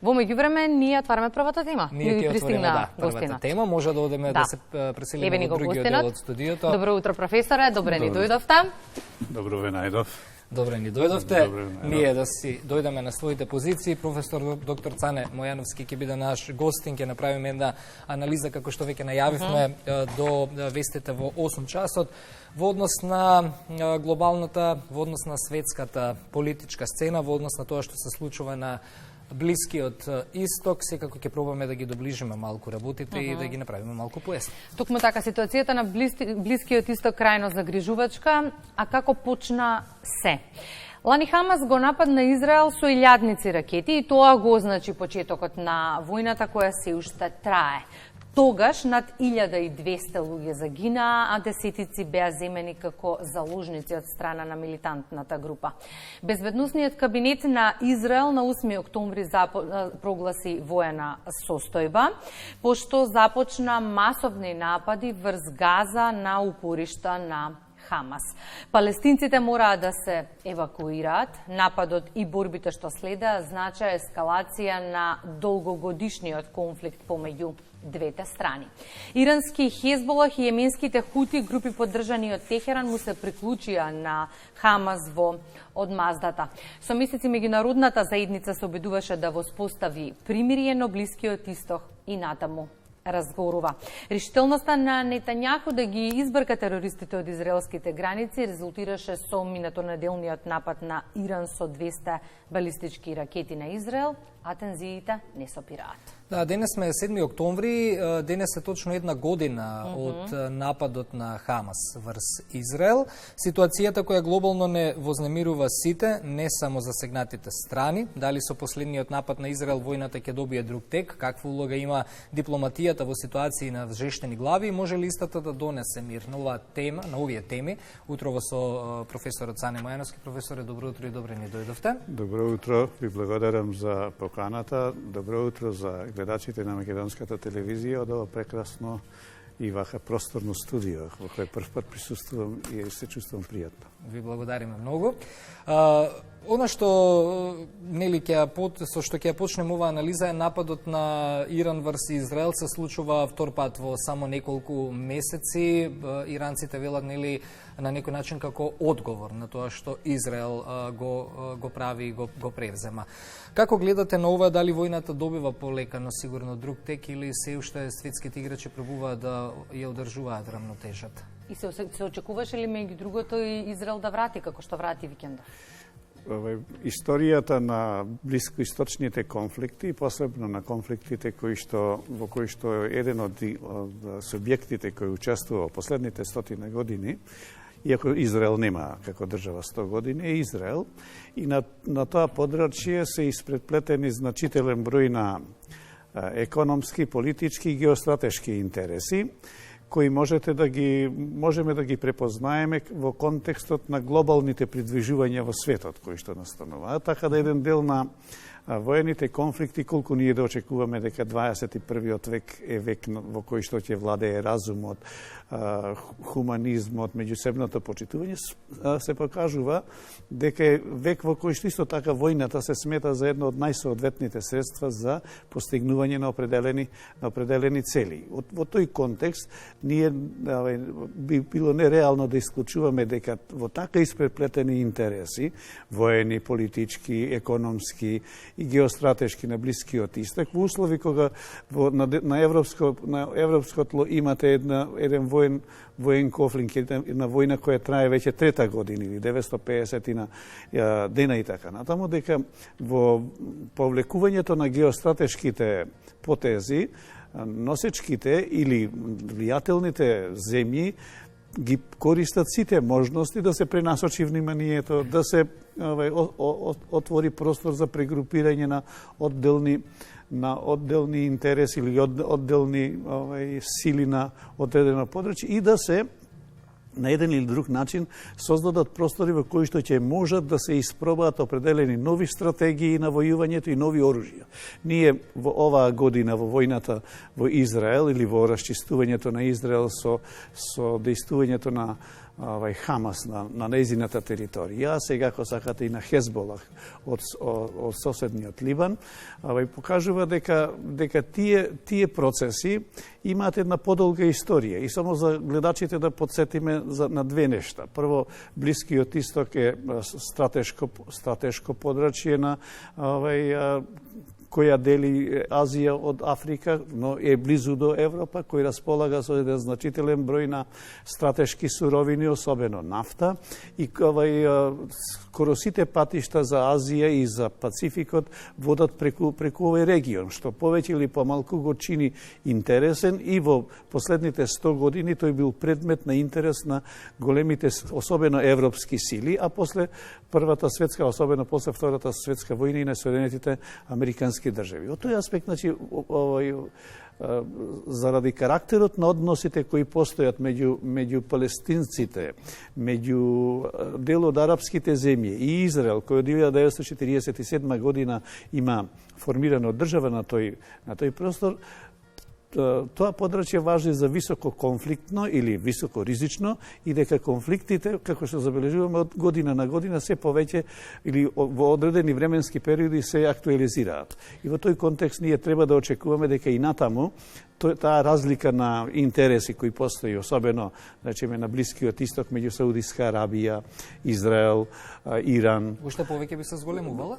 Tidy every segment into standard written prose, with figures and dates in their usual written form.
Во меѓувреме, ние отвараме првата тема. Ние ќе отвориме првата тема. Може да одеме да се преселиме во другиот дел од студиото. Добро утро, професоре. Добре ни дојдовте. Добро ве најдов. Добре ни дојдовте. Ние да си дојдеме на своите позиции. Професор доктор Цане Мојановски ќе биде наш гостин, ќе направиме една анализа како што веќе најавивме до вестите во 8 часот во однос на глобалната, во однос на светската политичка сцена, во однос на тоа што се случува на Блискиот исток. Секако ќе пробаме да ги доближиме малку работите и да ги направиме малку поесни. Токму така, ситуацијата на Блискиот исток крајно загрижувачка, а како почна се? Лани Хамас го нападна Израел со илјадници ракети и тоа го означи почетокот на војната која се уште трае. Тогаш над 1200 луѓе загинаа, а десетици беа земени како заложници од страна на милитантната група. Безбедносниот кабинет на Израел на 8 октомври прогласи воена состојба, пошто започна масовни напади врз Газа на упоришта на Хамас. Палестинците мораат да се евакуираат. Нападот и борбите што следа значи ескалација на долгогодишниот конфликт помеѓу двете страни. Ирански Хезболах и јеменските Хути, групи поддржани од Техеран, му се приклучија на Хамас во одмаздата. Со месеци меѓународната заедница се обидуваше да воспостави примирие, но Блискиот исток и натаму разгорува. Решителноста на Нетањаху да ги избрка терористите од израелските граници резултираше со минатонеделниот напад на Иран со 200 балистички ракети на Израел, а тензиите не сопираат. Да, денес сме 7 октомври, денес е точно една година од нападот на Хамас врз Израел. Ситуацијата која глобално не вознемирува сите, не само засегнатите страни. Дали со последниот напад на Израел војната ќе добие друг тек, каква улога има дипломатијата во ситуации на вжештени глави, може ли истата да донесе мир на оваа тема, на овие теми? Утрово со професорот Цане Мојановски. Професоре, добро утро и добре ни дојдовте. Добро утро, ви благодарам за поканата. Добро утро за гледачите на македонската телевизија од ова прекрасно и вака просторно студио, во кој прв пат присуствувам и се чувствувам пријатно. Ви благодариме многу. Она што со што ќе почнем ова анализа е нападот на Иран врз Израел. Се случува втор пат во само неколку месеци. Иранците велат на некој начин како одговор на тоа што Израел го прави и го превзема. Како гледате на ова, дали војната добива полека, но сигурно друг тек, или се уште светските играчи пробуваат да ја одржуваат рамнотежата? И се очекуваше ли меѓу другото и Израел да врати како што врати викендот? Историјата на блискоисточните конфликти, посебно на конфликтите во кои што еден од субјектите кои учествува последните 100 години, иако Израел нема како држава 100 години, е Израел, и на тоа подрачје се испретплетени значителен број на економски, политички и геостратешки интереси, кои можеме да ги препознаеме во контекстот на глобалните придвижувања во светот кои што настануваат. Така да еден дел на воените конфликти, колку ние да очекуваме дека 21. век е век во кој што ќе владее разумот, хуманизмот, меѓусебното почитување, се покажува дека е век во кој што исто така војната се смета за едно од најсоодветните средства за постигнување на определени цели. Во тој контекст ние би било нереално да исклучуваме дека во така испреплетени интереси, воени, политички, економски и геостратешки на Блискиот исток, во услови кога на европско тло имате еден воен конфликт, една војна која трае веќе трета година или 950 дена и така натаму, дека во повлекувањето на геостратешките потези, носечките или влијателните земји ги користат сите можности да се пренасочи вниманието, да се отвори простор за прегрупирање на одделни интереси или одделни сили на одредено подрачје и да се на еден или друг начин создадат простори во кои што ќе можат да се испробаат определени нови стратегии на војувањето и нови оружја. Ние во оваа година во војната во Израел или во расчистувањето на Израел со дејствувањето на Хамас на нејзината територија, сега ако сакате и на Хезболах од соседниот Либан, покажува дека тие процеси имаат една подолга историја. И само за гледачите да подсетиме на две нешта. Прво, Блискиот Исток е стратешко подрачје на која дели Азија од Африка, но е близу до Европа, кој располага со еден значителен број на стратешки суровини, особено нафта, и скоро сите патишта за Азија и за Пацификот водат преку овој регион, што повеќе или помалку го чини интересен, и во последните 100 години тој бил предмет на интерес на големите, особено европски сили, а после Првата светска, особено после Втората светска војна и на Соединетите американски држави. Од тој аспект, значи, заради карактерот на односите кои постојат меѓу палестинците, меѓу дел од арапските земји и Израел, кој од 1947 година има формирана држава на тој простор, тоа подрачје важи за високо конфликтно или високо ризично, и дека конфликтите, како што забележуваме, од година на година се повеќе или во одредени временски периоди се актуализираат. И во тој контекст ние треба да очекуваме дека и натаму таа разлика на интереси кои постои, особено на Блискиот Исток, меѓу Саудиска Арабија, Израел, Иран. Уште повеќе би се зголемувала?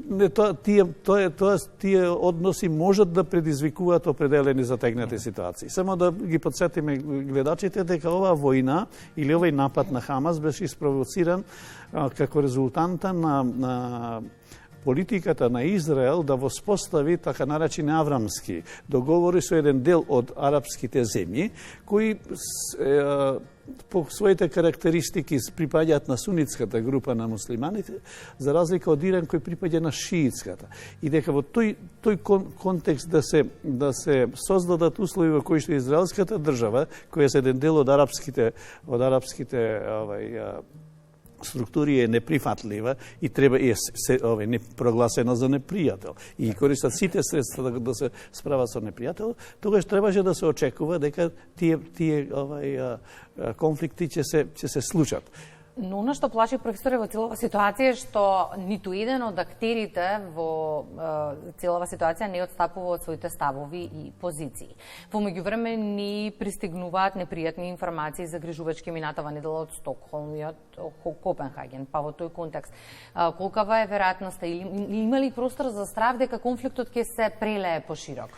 Не, тие односи можат да предизвикуваат определени затегнати ситуации. Само да ги подсетиме гледачите дека оваа војна или овој напад на Хамас беше испровоциран како резултанта на политиката на Израел да воспостави така наречени аврамски договори со еден дел од арапските земји, кои по своите карактеристики припаѓаат на сунитската група на муслиманите, за разлика од Иран кој припаѓа на шиитската. И дека во тој контекст да се создадат услови во кои што израелската држава, која е еден дел од арапските структури е неприфатлива и треба не прогласена за непријател и користат сите средства да се справат со непријател, тогаш требаше да се очекува дека тие конфликти ќе се случат. Но она што плаши професоре во целава ситуација е што ниту еден од актерите во целава ситуација не отстапува од своите ставови и позиции. Во меѓувреме ни пристигнуваат непријатни информации за грижувачки минатава недела од Стокхолм и од Копенхаген. Па во тој контекст, колкава е веројатноста или има ли простор за страв дека конфликтот ќе се прелее поширок?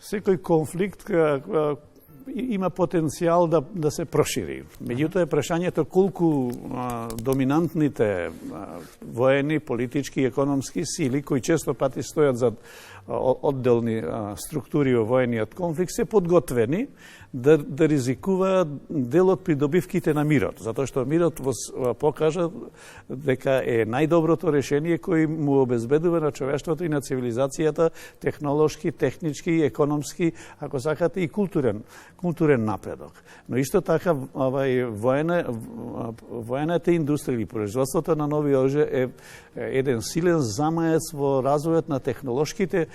Секој конфликт има потенцијал да се прошири. Меѓутоа, прашањето колку доминантните воени, политички и економски сили, кои често пати стојат за одделни структури во воениот конфликт, се подготвени да ризикуваат дел од придобивките на мирот, затоа што мирот покажа дека е најдоброто решение кој му обезбедува на човештвото и на цивилизацијата технолошки, технички, економски, ако сакате, и културен напредок. Но исто така воената индустрија или производството на нови оружја е еден силен замаец во развојот на технолошките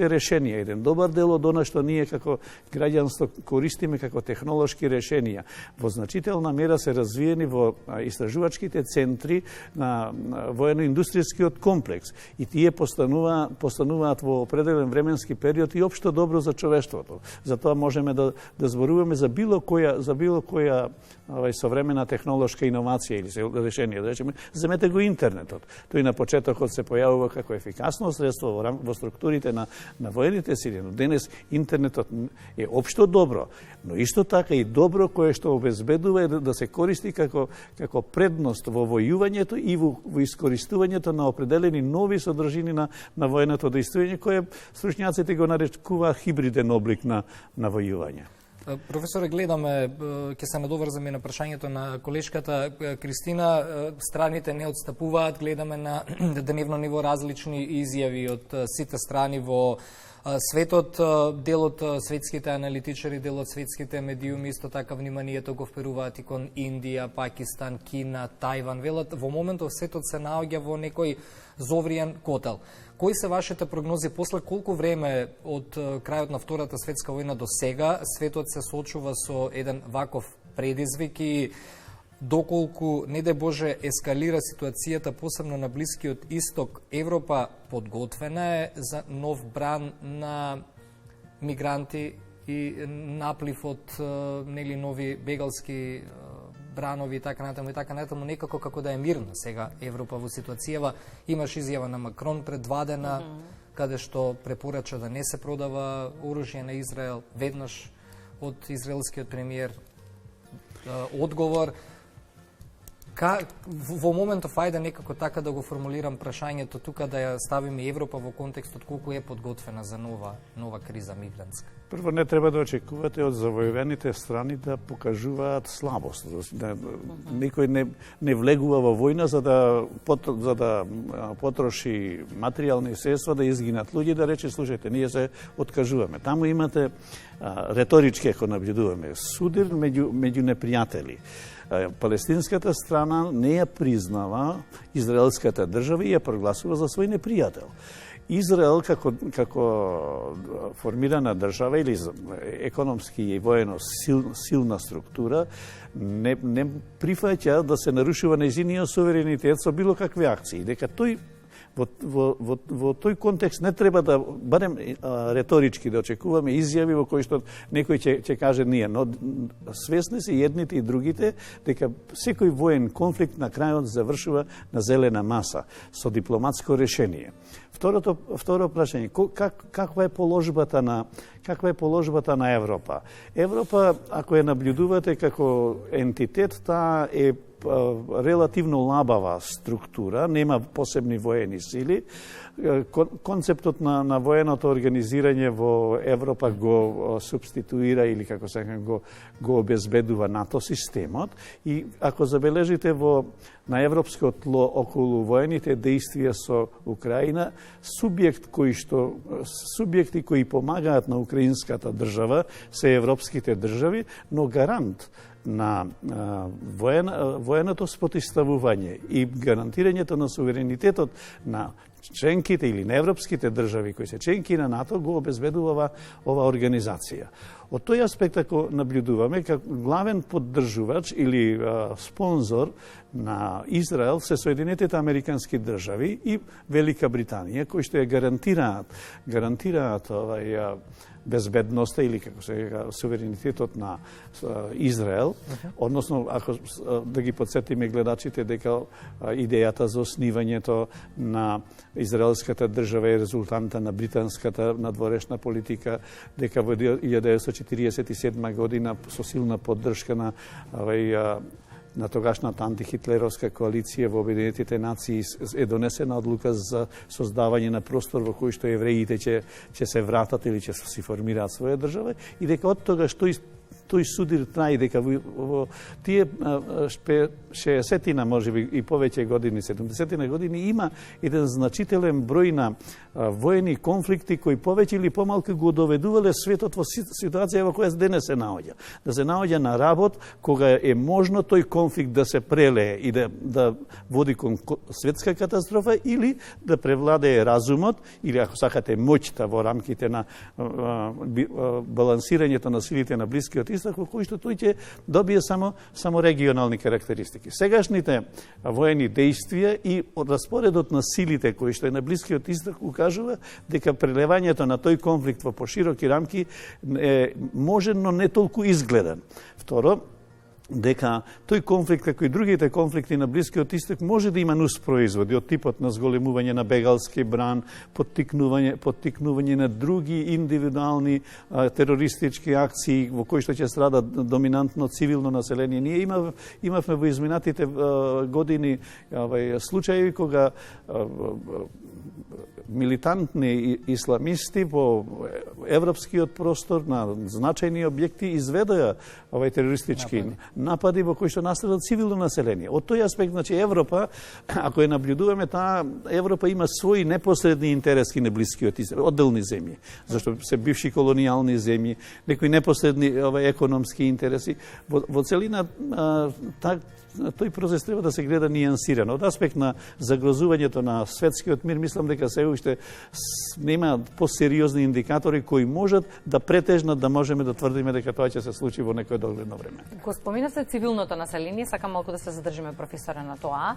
решенија. Еден добар дел од она што ние како граѓанство користиме како технолошки решенија во значителна мера се развиени во истражувачките центри на воено-индустријскиот комплекс, и тие постануваат во определен временски период и општо добро за човештвото. Затоа можеме да зборуваме за било која современа технолошка иновација или решение. Да речеме, земете го интернетот. Тој на почетокот се појавува како ефикасно средство во структурите на воените сили, но денес интернетот е општо добро, но исто така и добро кое што обезбедува да се користи како предност во војувањето и во искористувањето на определени нови содржини на военото действување, кое стручњаците го нарекуваат хибриден облик на војување. Професоре, гледаме, ќе се надоврзаме на прашањето на колешката Кристина, страните не отстапуваат, гледаме на дневно ниво различни изјави од сите страни во светот, дел од светските аналитичари, дел од светските медиуми, исто така вниманието го вперуваат и кон Индија, Пакистан, Кина, Тајван. Велат, во моментов светот се наоѓа во некој зовриен котел. Кои се вашите прогнози после колку време од крајот на Втората светска војна до сега светот се соочува со еден ваков предизвик и доколку, не де Боже, ескалира ситуацијата, посебно на Блискиот Исток, Европа подготвена е за нов бран на мигранти и наплив од нови бегалски бранови и така натаму, некако како да е мирна сега Европа во ситуацијава. Имаш изјава на Макрон пред 2 дена, каде што препорача да не се продава оружје на Израел, веднаш од израелскиот премиер одговор. Во моментов, ајде некако така да го формулирам прашањето тука, да ја ставиме Европа во контекстот колку е подготвена за нова криза мигрантска. Прво, не треба да очекувате од завоевените страни да покажуваат слабост. Никој не влегува во војна за да потроши материјални средства, да изгинат луѓе, да рече, слушајте, ние се откажуваме. Таму имате реторички, ако наблюдуваме, судир меѓу непријатели. Палестинската страна не ја признава израелската држава и ја прогласува за свој непријател. Израел како формирана држава или економски и воено силна структура не прифаќа да се нарушува нејзиниот суверенитет со било какви акции. Дека тој во тој контекст не треба да барем реторички да очекуваме изјави во кои што некој ќе каже ние, но свесни се едните и другите дека секој воен конфликт на крајот завршува на зелена маса со дипломатско решение. Второ прашање, каква е положбата на Европа? Европа, ако ја наблюдувате како ентитет, таа е релативно лабава структура, нема посебни воени сили. Концептот на военото организирање во Европа го субституира или како се го обезбедува НАТО системот и ако забележите на европското тло околу воените действија со Украина, субјекти кои помагаат на украинската држава се европските држави, но гарант на военото спротивставување и гарантирањето на суверенитетот на членките или на европските држави кои се членки на НАТО го обезбедува ова организација. Од тој аспект, ако наблюдуваме, како главен поддржувач или спонзор на Израел се Соединетите Американски држави и Велика Британија, кои што ја гарантираат безбедноста или како се суверенитетот на Израел, односно ако да ги подсетиме гледачите дека идејата за основањето на израелската држава е резултанта на британската надворешна политика, дека во 1947 година со силна поддршка на тогашната антихитлеровска коалиција во Обединетите нации е донесена одлука за создавање на простор во кој што евреите ќе се вратат или ќе си формираат своја држава и дека од тогаш тој судир трае дека во тие 60-тина, можеби и повеќе години, 70-тина години, има еден значителен број на воени конфликти кои повеќе или помалку го доведувале светот во ситуација во која денес се наоѓа. Да се наоѓа на работ кога е можно тој конфликт да се прелее и да води кон светска катастрофа или да превладее разумот или ако сакате моќта во рамките на балансирањето на силите на Блискиот Исток, во кој што тој ќе добие само регионални карактеристики. Сегашните воени действија и распоредот на силите кои што е на Блискиот Исток укажува дека прелевањето на тој конфликт во пошироки рамки е можен, но не толку изгледан. Второ, дека тој конфликт, како и другите конфликти на Блискиот Исток, може да има нуспроизводи од типот на зголемување на бегалски бран, поттикнување на други индивидуални терористички акции во кои што ќе страда доминантно цивилно население. Ние имавме во изминатите години случаи кога милитантни исламисти во европскиот простор на значајни објекти изведоа терористички напади во кои што настрадат цивилно население. Од тој аспект, значи Европа, ако ја наблюдуваме, таа Европа има своји непосредни интереси на Блискиот Исток, одделни земји, зашто се бивши колонијални земји, некои непосредни економски интереси. Во целина тој процес треба да се гледа нијансирано. Од аспект на загрозувањето на светскиот мир, мислам дека се уште нема посериозни индикатори кои кои можат да претежнат да можеме да тврдиме дека тоа ќе се случи во некој догледно време. Го споминавте цивилното население, сакам малку да се задржиме, професоре, на тоа.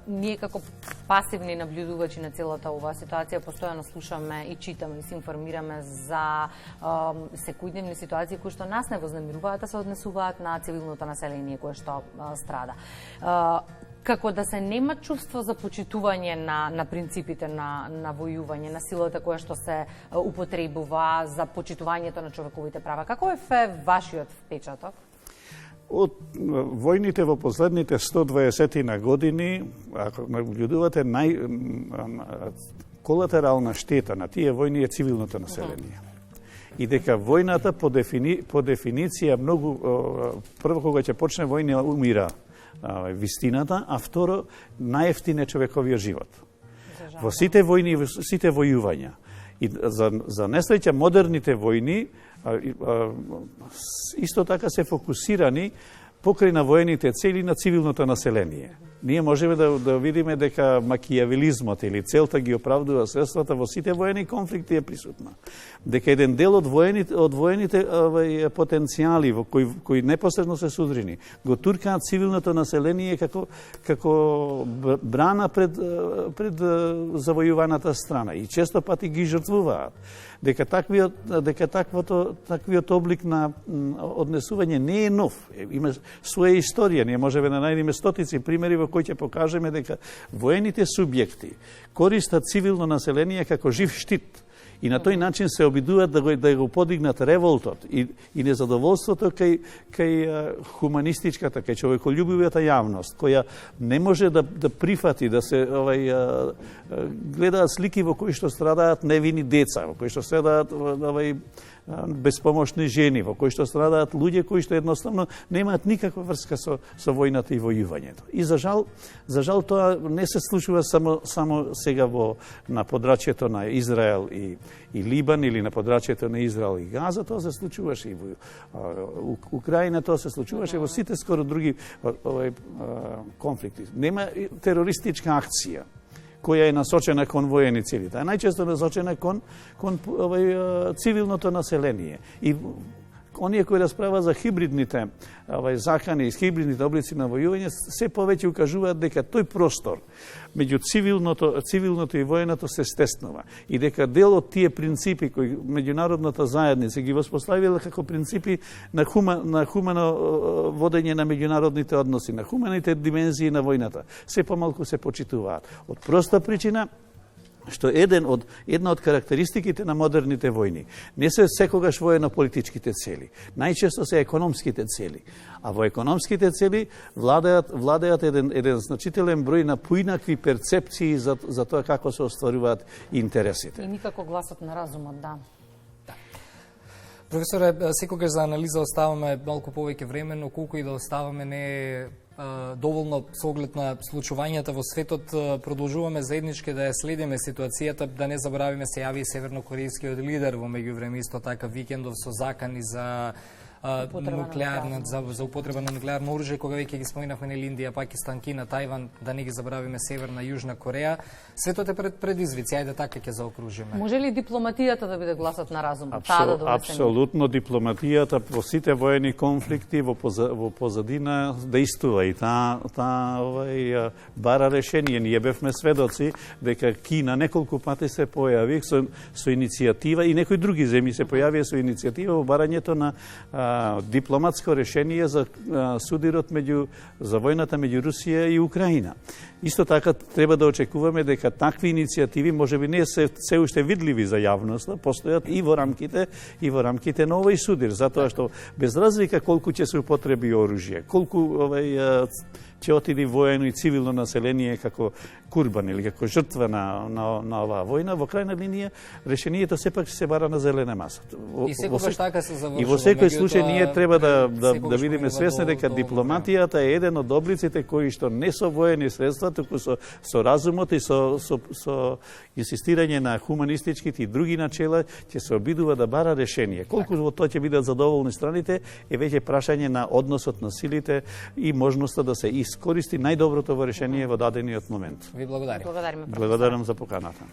Ние како пасивни наблюдувачи на целата оваа ситуација постојано слушаме и читаме и се информираме за секојдневни ситуации кои што нас не вознемируваат, а се однесуваат на цивилното население кое што страда. Како да се нема чувство за почитување на принципите на војување, на силата која што се употребува за почитувањето на човековите права. Каков е вашиот впечаток? Од војните во последните 120 на години, ако наблюдувате, колатерална штета на тие војни е цивилното население. И дека војната по дефиниција многу прво кога ќе почне војна умира вистината, а второ најефтин е човековиот живот. Во сите војни, сите војувања. И за несреќа модерните војни исто така се фокусирани покрај на воените цели на цивилното население. Ние можеме да видиме дека макијавелизмот или целта ги оправдува средствата во сите воени конфликти е присутна. Дека еден дел од воените потенцијали во кои непосредно се судрини го туркаат цивилното население како брана пред завојуваната страна и често пати ги жртвуваат. Дека таквиот облик на однесување не е нов. Има своја историја. Ние можеме да најдеме стотици примери во кои ќе покажеме дека воените субјекти користат цивилно население како жив штит. И на тој начин се обидуваат да го подигнат револтот и незадоволството кај хуманистичката, кај човеколюбивата јавност, која не може да прифати, да се гледаат слики во кои што страдаат невини деца, во кои што страдаат безпомошни жени, во кои што страдаат луѓе кои што едноставно немаат никаква врска со војната и војувањето. И за жал тоа не се случува само сега на подрачјето на Израел и Либан или на подрачјето на Израел и Газа, тоа се случуваше и во Украина, тоа се случуваше во сите скоро други конфликти. Нема терористичка акција која е насочена кон воени цели. Таа е најчесто насочена кон цивилното население. И оние кои расправаат за хибридните закани и хибридните облици на војување се повеќе укажуваат дека тој простор меѓу цивилното и военото се стеснува и дека дел од тие принципи кои меѓународната заедница ги воспоставила како принципи на хумано водење на меѓународните односи, на хуманите димензии на војната, се помалку се почитуваат. Од проста причина што една од карактеристиките на модерните војни не се секогаш воено-политичките цели, најчесто се економските цели. А во економските цели владеат еден значителен број на поинакви перцепции за тоа како се остваруваат интересите. И никако гласот на разумот, да. Професоре, секогаш за анализа оставаме малку повеќе време, но колку и да оставаме не е доволно со оглед на случувањата во светот. Продолжуваме заеднички да ја следиме ситуацијата, да не заборавиме се јави и севернокорејскиот лидер во меѓувреме исто така викендов со закани за за употреба на нуклеарно оружје, кога веќе ги споминавме нели Индија, Пакистан, Кина, Тајван, да не ги забравиме Северна и Јужна Кореја. Светот е пред предизвици, ајде така ќе заокружиме. Може ли дипломатијата да биде гласот на разумот? Апсолутно дипломатијата во сите воени конфликти во позадина действува и таа бара решение. Ние бевме сведоци дека Кина неколку пати се појави со иницијатива и некои други земји се појавија со иницијатива во барањето на дипломатско решение за судирот за војната меѓу Русија и Украина. Исто така треба да очекуваме дека такви иницијативи можеби не се уште видливи за јавноста, постојат и во рамките на овој судир, затоа што без разлика колку ќе се употреби оружје, колку ќе отиде воено и цивилно население како курбан или како жртва на оваа војна, во крајна линија решението сепак се бара на зелена маса. И секогаш така се завршува. И во секој случај ние треба да бидеме свесни дека дипломатијата е еден од облиците кои што не со воени средства, туку со разумот и со инсистирање на хуманистичките и други начела ќе се обидува да бара решение. Колку во тоа ќе бидат задоволни страните е веќе прашање на односот на силите и можноста да се искористи најдоброто во решение во дадениот момент. Ви благодарим. Благодарам за поканата.